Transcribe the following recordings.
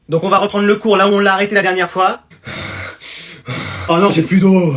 Donc on va reprendre le cours là où on l'a arrêté la dernière fois. Oh non, j'ai plus d'eau.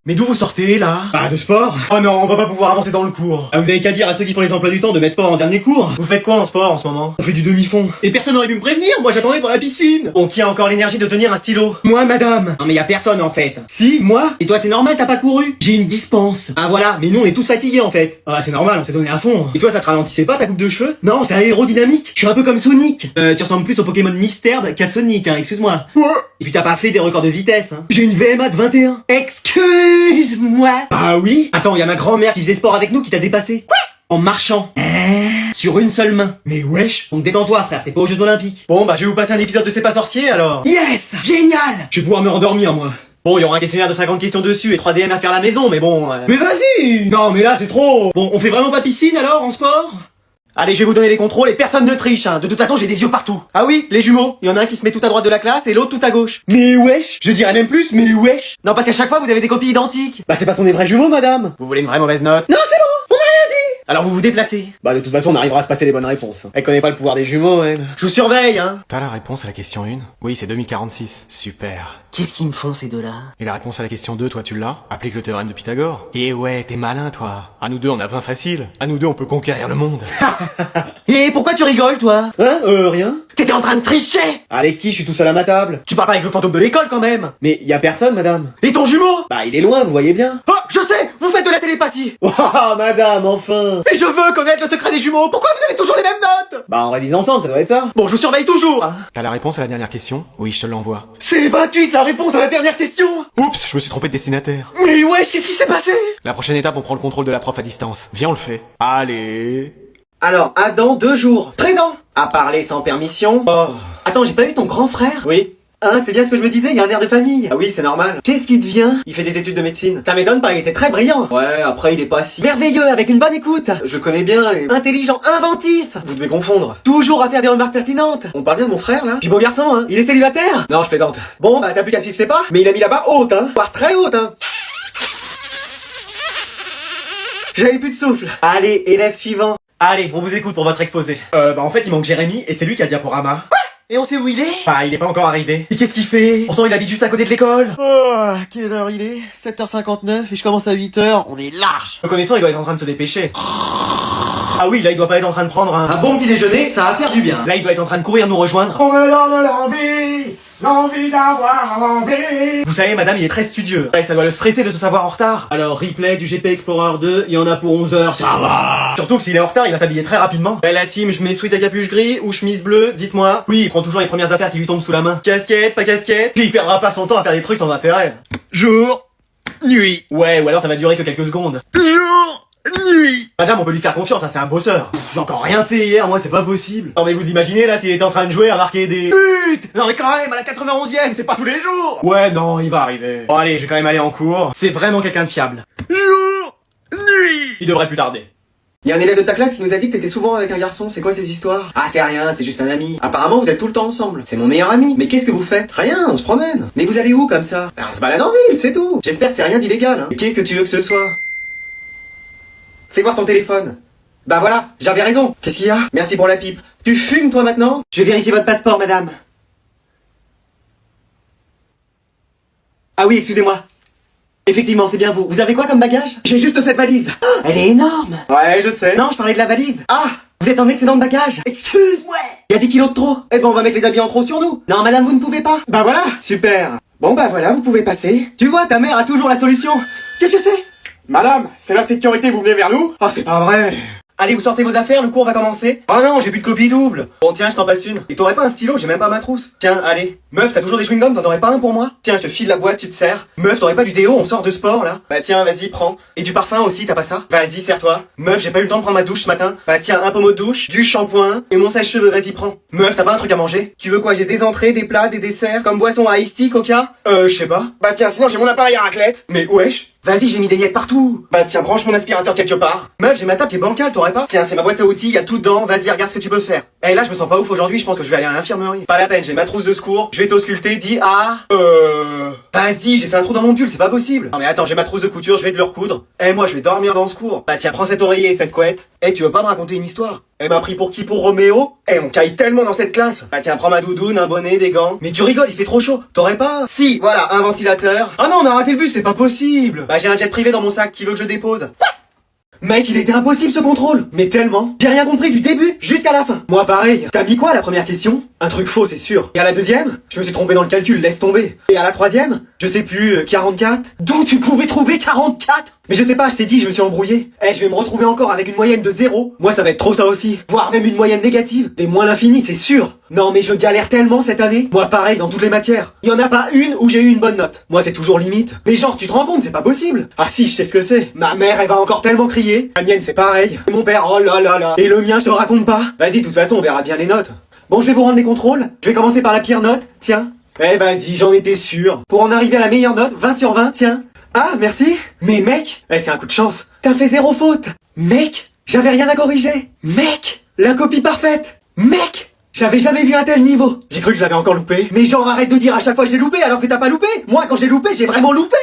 Mais d'où vous sortez, là? Ah, de sport? Oh non, on va pas pouvoir avancer dans le cours. Ah, vous avez qu'à dire à ceux qui font les emplois du temps de mettre sport en dernier cours. Vous faites quoi en sport en ce moment? On fait du demi-fond. Et personne n'aurait pu me prévenir, moi j'attendais pour la piscine. On tient encore l'énergie de tenir un stylo. Moi, madame. Non mais y a personne en fait. Si, moi? Et toi c'est normal, t'as pas couru? J'ai une dispense. Ah voilà, mais nous on est tous fatigués en fait. Ah c'est normal, on s'est donné à fond. Et toi ça te ralentissait pas ta coupe de cheveux? Non, c'est aérodynamique. Je suis un peu comme Sonic. Tu ressembles plus au Pokémon Mystère qu'à Sonic, hein, excuse-moi. Ouais. Et puis t'as pas fait des records de vitesse, hein. J'ai une VMA de 21. Excuse-moi. Ah oui? Attends, y a ma grand-mère qui faisait sport avec nous qui t'a dépassé. Quoi? En marchant. Sur une seule main. Mais wesh. Donc détends-toi frère, t'es pas aux Jeux Olympiques. Bon bah je vais vous passer un épisode de C'est pas sorcier alors. Yes! Génial! Je vais pouvoir me rendormir moi. Bon, il y aura un questionnaire de 50 questions dessus et 3 DM à faire à la maison, mais bon... Mais vas-y! Non mais là c'est trop. Bon, on fait vraiment pas piscine alors en sport? Allez, je vais vous donner les contrôles et personne ne triche, hein. De toute façon, j'ai des yeux partout. Ah oui, les jumeaux. Il y en a un qui se met tout à droite de la classe et l'autre tout à gauche. Mais wesh. Je dirais même plus, mais wesh. Non, parce qu'à chaque fois, vous avez des copies identiques. Bah, c'est parce qu'on est vrais jumeaux, madame. Vous voulez une vraie mauvaise note? Non, c'est bon. On a rien dit. Alors, vous vous déplacez. Bah, de toute façon, on arrivera à se passer les bonnes réponses. Elle connaît pas le pouvoir des jumeaux, elle. Je vous surveille, hein. T'as la réponse à la question 1? Oui, c'est 2046. Super. Qu'est-ce qu'ils me font, ces deux-là? Et la réponse à la question 2, toi tu l'as? Applique le théorème de Pythagore. Et ouais, t'es malin toi. À nous deux on a 20 faciles. À nous deux on peut conquérir le monde. Et pourquoi tu rigoles, toi? Hein? Rien. T'étais en train de tricher! Avec qui? Je suis tout seul à ma table. Tu parles pas avec le fantôme de l'école, quand même. Mais y a personne, madame. Et ton jumeau? Bah, il est loin, vous voyez bien. Oh, je sais! Vous faites de la télépathie! Oh, madame, enfin! Mais je veux connaître le secret des jumeaux! Pourquoi vous avez toujours les mêmes notes? Bah, on révise ensemble, ça doit être ça. Bon, je vous surveille toujours, hein. T'as la réponse à la dernière question? Oui, je te l'envoie. C'est 28, la réponse à la dernière question! Oups, je me suis trompé de destinataire. Mais wesh, qu'est-ce qui s'est passé? La prochaine étape, on prend le contrôle de la prof à distance. Viens, on le fait. Allez. Alors, à dans 2 jours. Présent! À parler sans permission. Oh. Attends, j'ai pas eu ton grand frère? Oui. Hein, c'est bien ce que je me disais, il y a un air de famille. Ah oui, c'est normal. Qu'est-ce qui devient? Il fait des études de médecine. Ça m'étonne pas, il était très brillant. Ouais, après il est pas si merveilleux, avec une bonne écoute. Je connais bien, intelligent, inventif. Vous devez confondre. Toujours à faire des remarques pertinentes. On parle bien de mon frère, là. Puis beau garçon, hein. Il est célibataire? Non, je plaisante. Bon, bah t'as plus qu'à suivre ses pas. Mais il a mis la barre haute, hein. Voire très haute, hein. J'avais plus de souffle. Allez, élève suivant. Allez, on vous écoute pour votre exposé. Bah en fait il manque Jérémy et c'est lui qui a le diaporama. Quoi? Et on sait où il est? Bah il est pas encore arrivé. Et qu'est-ce qu'il fait? Pourtant il habite juste à côté de l'école. Oh, quelle heure il est? 7h59 et je commence à 8h. On est large. Le connaissant il doit être en train de se dépêcher. Ah oui, là il doit pas être en train de prendre un bon petit déjeuner, ça va faire du bien. Là il doit être en train de courir nous rejoindre. On me donne l'envie d'avoir envie. Vous savez madame il est très studieux. Ouais, ça doit le stresser de se savoir en retard. Alors replay du GP Explorer 2, il y en a pour 11 heures, ça va. Surtout que s'il est en retard il va s'habiller très rapidement. La team, je mets sweat à capuche gris ou chemise bleue, dites-moi. Oui, il prend toujours les premières affaires qui lui tombent sous la main. Casquette, pas casquette. Puis il perdra pas son temps à faire des trucs sans intérêt. Jour, nuit. Ouais, ou alors ça va durer que quelques secondes. Jour, nuit. Madame, on peut lui faire confiance, hein, c'est un bosseur. J'ai encore rien fait hier, moi c'est pas possible. Non mais vous imaginez là s'il était en train de jouer à marquer des buts. Non mais quand même, à la 91e, c'est pas tous les jours. Ouais non, il va arriver. Bon allez, je vais quand même aller en cours. C'est vraiment quelqu'un de fiable. Jour, nuit. Il devrait plus tarder. Il y a un élève de ta classe qui nous a dit que t'étais souvent avec un garçon, c'est quoi ces histoires? Ah c'est rien, c'est juste un ami. Apparemment vous êtes tout le temps ensemble. C'est mon meilleur ami. Mais qu'est-ce que vous faites? Rien, on se promène. Mais vous allez où comme ça? On se balade en ville, c'est tout. J'espère que c'est rien d'illégal, hein. Et qu'est-ce que tu veux que ce soit? Fais voir ton téléphone. Bah voilà, j'avais raison. Qu'est-ce qu'il y a? Merci pour la pipe. Tu fumes toi maintenant? Je vais vérifier votre passeport madame. Ah oui, excusez-moi. Effectivement, c'est bien vous. Vous avez quoi comme bagage? J'ai juste cette valise. Ah, elle est énorme. Ouais, je sais. Non, je parlais de la valise. Ah, vous êtes en excédent de bagage. Excuse-moi. Il y a 10 kilos de trop. Eh ben, on va mettre les habits en trop sur nous. Non, madame, vous ne pouvez pas. Bah voilà. Super. Bon, bah voilà, vous pouvez passer. Tu vois, ta mère a toujours la solution. Qu'est-ce que c'est? Madame, c'est la sécurité, vous venez vers nous? Ah, c'est pas vrai. Allez, vous sortez vos affaires, le cours va commencer. Oh non, j'ai plus de copie double. Bon, tiens, je t'en passe une. Et t'aurais pas un stylo, j'ai même pas ma trousse. Tiens, allez. Meuf, t'as toujours des chewing-gums, t'en aurais pas un pour moi? Tiens, je te file la boîte, tu te sers. Meuf, t'aurais pas du déo, on sort de sport, là? Bah tiens, vas-y, prends. Et du parfum aussi, t'as pas ça? Vas-y, sers-toi. Meuf, j'ai pas eu le temps de prendre ma douche ce matin. Bah tiens, un pommeau de douche, du shampoing, et mon sèche-cheveux, vas-y, prends. Meuf, t'as pas un truc à manger? Tu veux quoi? J'ai des entrées, des plats, des desserts, comme boisson à iced tea, coca? Je sais pas. Bah tiens, sinon j'ai mon appareil à raclette. Mais wesh. Vas-y, j'ai mis des miettes partout. Bah tiens, branche mon aspirateur quelque part. Meuf, j'ai ma table qui est bancale, t'aurais pas? Tiens, c'est ma boîte à outils, y a tout dedans, vas-y, regarde ce que tu peux faire. Eh là je me sens pas ouf aujourd'hui, je pense que je vais aller à l'infirmerie. Pas la peine, j'ai ma trousse de secours, je vais t'ausculter, dis ah... Vas-y, j'ai fait un trou dans mon pull, c'est pas possible. Non mais attends, j'ai ma trousse de couture, je vais te le recoudre. Eh moi je vais dormir dans ce cours. Bah tiens, prends cet oreiller et cette couette. Eh tu veux pas me raconter une histoire? Elle m'a pris pour qui? Pour Roméo? Eh on caille tellement dans cette classe. Bah tiens, prends ma doudoune, un bonnet, des gants. Mais tu rigoles, il fait trop chaud. T'aurais pas? Si, voilà, un ventilateur. Ah non, on a raté le bus, c'est pas possible. Bah j'ai un jet privé dans mon sac, qui veut que je dépose? Mec, il était impossible ce contrôle. Mais tellement. J'ai rien compris du début jusqu'à la fin. Moi pareil. T'as mis quoi à la première question? Un truc faux, c'est sûr. Et à la deuxième? Je me suis trompé dans le calcul, laisse tomber. Et à la troisième? Je sais plus, 44? D'où tu pouvais trouver 44? Mais je sais pas, je t'ai dit, je me suis embrouillé. Eh, je vais me retrouver encore avec une moyenne de 0. Moi, ça va être trop ça aussi. Voire même une moyenne négative. Des moins l'infini, c'est sûr. Non, mais je galère tellement cette année. Moi, pareil, dans toutes les matières. Y en a pas une où j'ai eu une bonne note. Moi, c'est toujours limite. Mais genre, tu te rends compte, c'est pas possible. Ah si, je sais ce que c'est. Ma mère, elle va encore tellement crier. La mienne, c'est pareil. Et mon père, oh là là là. Et le mien, je te raconte pas. Vas-y, de toute façon, on verra bien les notes. Bon, je vais vous rendre les contrôles. Je vais commencer par la pire note. Tiens. Eh, vas-y, j'en étais sûr. Pour en arriver à la meilleure note, 20 sur 20, tiens. Ah, merci. Mais mec, c'est un coup de chance. T'as fait 0 faute. Mec, j'avais rien à corriger. Mec, la copie parfaite. Mec, j'avais jamais vu un tel niveau. J'ai cru que je l'avais encore loupé. Mais genre arrête de dire à chaque fois j'ai loupé alors que t'as pas loupé. Moi quand j'ai loupé, j'ai vraiment loupé.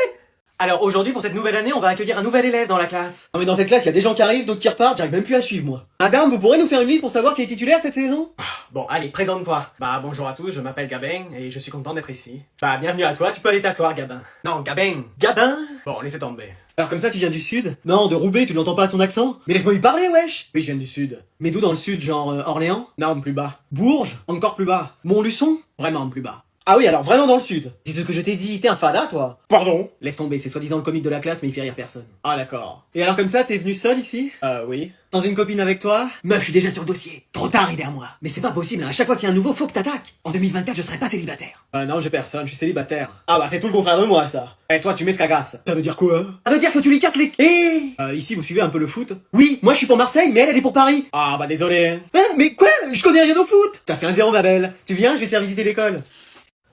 Alors aujourd'hui pour cette nouvelle année, on va accueillir un nouvel élève dans la classe. Non mais dans cette classe, il y a des gens qui arrivent, d'autres qui repartent, j'arrive même plus à suivre moi. Madame, vous pourrez nous faire une liste pour savoir qui est titulaire cette saison? Bon, allez, présente-toi. Bah bonjour à tous, je m'appelle Gabin et je suis content d'être ici. Bah bienvenue à toi, tu peux aller t'asseoir Gabin. Non, Gabin. Gabin? Bon, laissez tomber. Alors comme ça tu viens du sud? Non, de Roubaix, tu n'entends pas son accent? Mais laisse-moi lui parler, wesh! Oui, je viens du sud. Mais d'où dans le sud, genre Orléans? Non, plus bas. Bourges? Encore plus bas. Montluçon? Vraiment plus bas. Ah oui, alors vraiment dans le sud. C'est ce que je t'ai dit, t'es un fada toi? Pardon? Laisse tomber, c'est soi-disant le comique de la classe mais il fait rire personne. Ah d'accord. Et alors comme ça, t'es venu seul ici? Oui. Sans une copine avec toi? Meuf, je suis déjà sur le dossier. Trop tard, il est à moi. Mais c'est pas possible, hein. À chaque fois qu'il y a un nouveau, faut que t'attaques. En 2024, je serai pas célibataire. Non, j'ai personne, je suis célibataire. Ah bah c'est tout le contraire de moi ça. Eh toi, tu m'escagasses. Ça veut dire quoi? Ça veut dire que tu lui casses les... ici, vous suivez un peu le foot? Oui, moi je suis pour Marseille, mais elle est pour Paris. Ah bah désolé. Mais quoi? Je connais rien au foot. Ça fait un 0 ma belle. Tu viens, je vais te faire visiter l'école.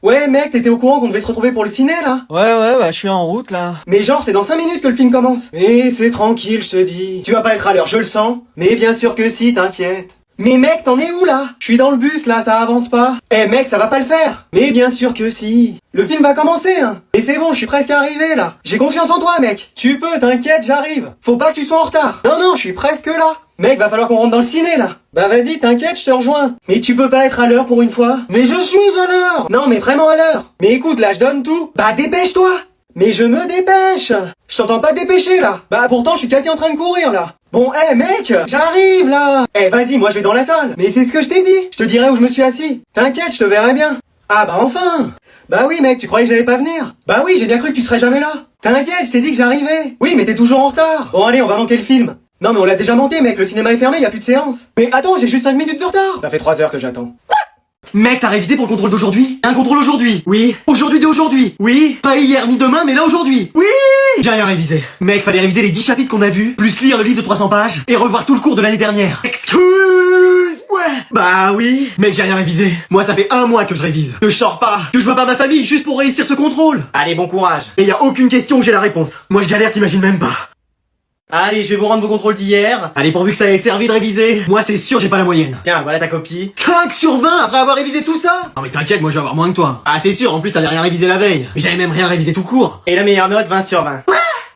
Ouais mec, t'étais au courant qu'on devait se retrouver pour le ciné là? Ouais, bah je suis en route là. Mais genre c'est dans 5 minutes que le film commence. Mais c'est tranquille, je te dis. Tu vas pas être à l'heure, je le sens. Mais bien sûr que si, t'inquiète. Mais mec, t'en es où là? Je suis dans le bus là, ça avance pas. Eh mec, ça va pas le faire. Mais bien sûr que si. Le film va commencer hein. Et c'est bon, je suis presque arrivé là. J'ai confiance en toi mec. Tu peux, t'inquiète, j'arrive. Faut pas que tu sois en retard. Non, je suis presque là. Mec, va falloir qu'on rentre dans le ciné là. Bah vas-y, t'inquiète, je te rejoins. Mais tu peux pas être à l'heure pour une fois? Mais je suis à l'heure. Non mais vraiment à l'heure. Mais écoute, là je donne tout. Bah dépêche-toi. Mais je me dépêche. Je t'entends pas dépêcher là. Bah pourtant je suis quasi en train de courir là. Bon, mec, j'arrive là. Vas-y, moi je vais dans la salle. Mais c'est ce que je t'ai dit. Je te dirai où je me suis assis. T'inquiète, je te verrai bien. Ah bah enfin. Bah oui mec, tu croyais que j'allais pas venir? Bah oui, j'ai bien cru que tu serais jamais là. T'inquiète, je t'ai dit que j'arrivais. Oui, mais t'es toujours en retard. Bon allez, on va manquer le film. Non mais on l'a déjà manqué mec, le cinéma est fermé, y a plus de séance. Mais attends, j'ai juste 5 minutes de retard. Ça fait 3 heures que j'attends. Quoi? Mec, t'as révisé pour le contrôle d'aujourd'hui? Un contrôle aujourd'hui? Oui. Aujourd'hui d'aujourd'hui? Oui. Pas hier ni demain, mais là aujourd'hui? Oui. J'ai rien révisé. Mec, fallait réviser les 10 chapitres qu'on a vus, plus lire le livre de 300 pages, et revoir tout le cours de l'année dernière. Excuse-moi. Bah oui. Mec, j'ai rien révisé. Moi, ça fait 1 mois que je révise. Que je sors pas. Que je vois pas ma famille, juste pour réussir ce contrôle. Allez, bon courage. Et y a aucune question où j'ai la réponse. Moi, je galère, t'imagines même pas. Allez, je vais vous rendre vos contrôles d'hier. Allez, pourvu que ça ait servi de réviser. Moi, c'est sûr, j'ai pas la moyenne. Tiens, voilà ta copie. 5 sur 20 après avoir révisé tout ça? Non mais t'inquiète, moi je vais avoir moins que toi. Ah, c'est sûr, en plus t'avais rien révisé la veille. J'avais même rien révisé tout court. Et la meilleure note, 20 sur 20.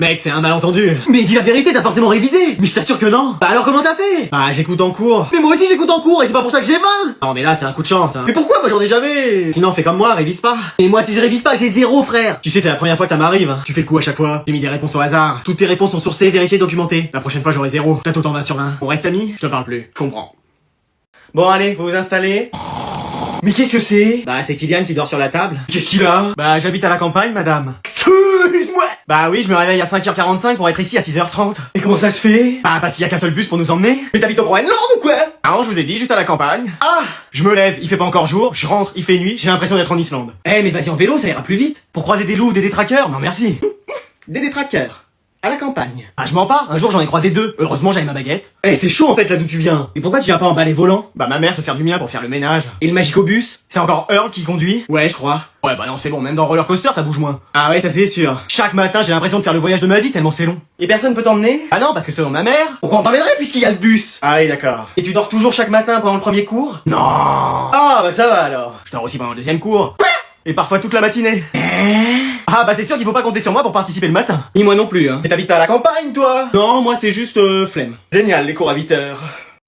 Mec, c'est un malentendu. Mais dis la vérité, t'as forcément révisé. Mais je t'assure que non. Bah alors comment t'as fait? Ah, j'écoute en cours. Mais moi aussi j'écoute en cours et c'est pas pour ça que j'ai 20. Non mais là, c'est un coup de chance, hein. Mais pourquoi moi j'en ai jamais? Sinon, fais comme moi, révise pas. Et moi, si je révise pas, j'ai 0, frère. Tu sais, c'est la première fois que ça m'arrive, hein. Tu fais le coup à chaque fois. J'ai mis des réponses au hasard. Toutes tes réponses sont sourcées, vérifiées, documentées. La prochaine fois, j'aurai 0. T'as autant 20 sur 20. On reste amis? Je te parle plus. Je comprends. Bon, allez, vous vous installez. Mais qu'est-ce que c'est? Bah, c'est Kylian qui dort sur la table. Qu'est-ce qu'il a? Bah, j'habite à la campagne, madame. Excuse-moi. Bah oui, je me réveille à 5h45 pour être ici à 6h30. Et comment ça se fait? Bah, parce qu'il y a qu'un seul bus pour nous emmener. Mais t'habites au Groenland ou quoi? Ah non, je vous ai dit, juste à la campagne. Ah! Je me lève, il fait pas encore jour, je rentre, il fait nuit, j'ai l'impression d'être en Islande. Mais vas-y en vélo, ça ira plus vite. Pour croiser des loups ou des détraqueurs? Non merci. Des détraqueurs. À la campagne. Ah, je mens pas, un jour j'en ai croisé deux. Heureusement j'avais ma baguette. Eh, c'est chaud en fait là d'où tu viens. Et pourquoi tu viens pas en balai volant? Bah ma mère se sert du mien pour faire le ménage. Et le magicobus? C'est encore Earl qui conduit? Ouais, je crois. Ouais, bah non, c'est bon, même dans Roller Coaster ça bouge moins. Ah ouais, ça c'est sûr. Chaque matin j'ai l'impression de faire le voyage de ma vie tellement c'est long. Et personne peut t'emmener? Ah non, parce que selon ma mère, pourquoi on t'emmènerait puisqu'il y a le bus? Ah oui, d'accord. Et tu dors toujours chaque matin pendant le premier cours? Non. Ah bah ça va alors. Je dors aussi pendant le deuxième cours. Et parfois toute la matinée. Ah bah c'est sûr qu'il faut pas compter sur moi pour participer le matin. Ni moi non plus, hein. Mais t'habites pas à la campagne, toi? Non, moi c'est juste flemme. Génial, les cours à 8h.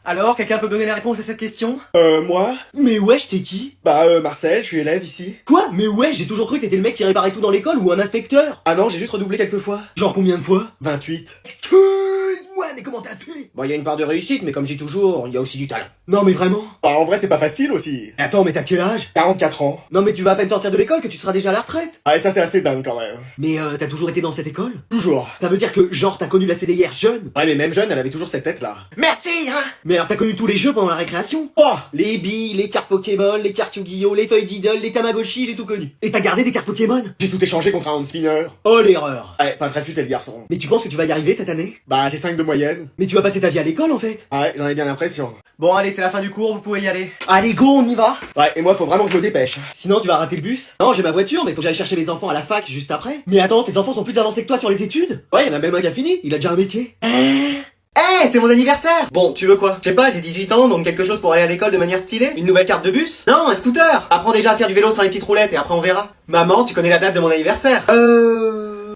Alors, quelqu'un peut me donner la réponse à cette question? Moi? Mais wesh, t'es qui? Bah, Marcel, je suis élève ici. Quoi? Mais wesh, j'ai toujours cru que t'étais le mec qui réparait tout dans l'école ou un inspecteur. Ah non, j'ai juste redoublé quelques fois. Genre combien de fois? 28. Excuse-moi, mais comment t'as fait? Bon, il y a une part de réussite, mais comme j'ai toujours, il y a aussi du talent. Non mais vraiment? Bah, en vrai, c'est pas facile aussi. Attends, mais t'as quel âge? 44 ans. Non mais tu vas à peine sortir de l'école que tu seras déjà à la retraite. Ah, et ça c'est assez dingue quand même. Mais t'as toujours été dans cette école? Toujours. Ça veut dire que, genre, t'as connu la CDIR jeune? Ouais, mais même jeune, elle avait toujours cette tête-là. Merci, hein. Mais alors t'as connu tous les jeux pendant la récréation? Oh, les billes, les cartes Pokémon, les cartes Yu-Gi-Oh, les feuilles d'idole, les Tamagotchi, j'ai tout connu. Et t'as gardé des cartes Pokémon? J'ai tout échangé contre un hand spinner. Oh l'erreur. Ouais, pas très futé le garçon. Mais tu penses que tu vas y arriver cette année? Bah, j'ai 5 de moyenne. Mais tu vas passer ta vie à l'école en fait. Ouais, j'en ai bien l'impression. Bon allez, c'est la fin du cours, vous pouvez y aller. Allez go, on y va. Ouais, et moi faut vraiment que je me dépêche. Sinon tu vas rater le bus. Non, j'ai ma voiture, mais faut que j'aille chercher mes enfants à la fac juste après. Mais attends, tes enfants sont plus avancés que toi sur les études? Ouais, y'en a même un qui a fini, il a déjà un métier. Eh, c'est mon anniversaire! Bon, tu veux quoi? Je sais pas, j'ai 18 ans, donc quelque chose pour aller à l'école de manière stylée? Une nouvelle carte de bus? Non, un scooter! Apprends déjà à faire du vélo sur les petites roulettes et après on verra. Maman, tu connais la date de mon anniversaire?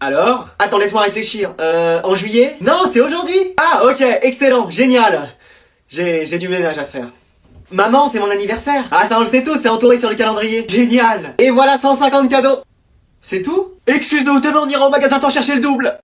Alors? Attends, laisse-moi réfléchir. En juillet? Non, c'est aujourd'hui! Ah, ok, excellent, génial! J'ai du ménage à faire. Maman, c'est mon anniversaire! Ah, ça on le sait tous, c'est entouré sur le calendrier. Génial! Et voilà 150 cadeaux! C'est tout? Excuse-nous, demain on ira au magasin t'en chercher le double!